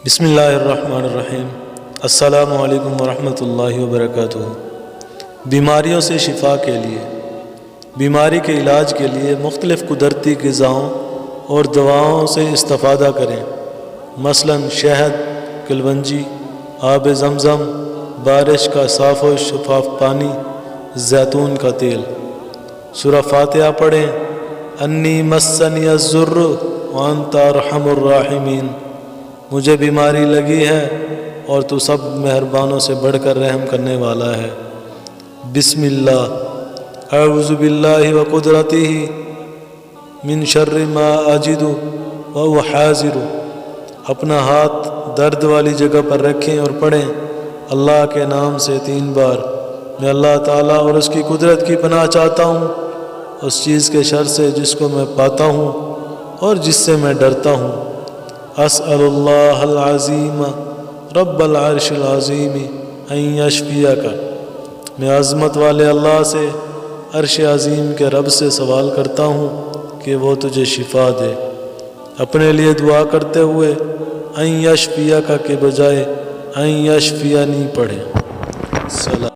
بسم اللہ الرحمن الرحیم۔ السلام علیکم ورحمۃ اللہ وبرکاتہ۔ بیماریوں سے شفا کے لیے، بیماری کے علاج کے لیے مختلف قدرتی غذاؤں اور دواؤں سے استفادہ کریں، مثلا شہد، کلونجی، آب زمزم، بارش کا صاف و شفاف پانی، زیتون کا تیل۔ سورہ فاتحہ پڑھیں۔ انی مسنی الضر وانت ارحم الراحمین۔ مجھے بیماری لگی ہے اور تو سب مہربانوں سے بڑھ کر رحم کرنے والا ہے۔ بسم اللہ، اعوذ باللہ وقدرتہ من شر ما اجد وهو حاضر۔ اپنا ہاتھ درد والی جگہ پر رکھیں اور پڑھیں، اللہ کے نام سے 3 بار۔ میں اللہ تعالیٰ اور اس کی قدرت کی پناہ چاہتا ہوں، اس چیز کے شر سے جس کو میں پاتا ہوں اور جس سے میں ڈرتا ہوں۔ اسأل اللہ العظیم رب العرش العظیم ان یشفیک۔ میں عظمت والے اللہ سے، عرش عظیم کے رب سے سوال کرتا ہوں کہ وہ تجھے شفا دے۔ اپنے لیے دعا کرتے ہوئے ان یشفیک کے بجائے ان یشفینی پڑھیں۔ سلام۔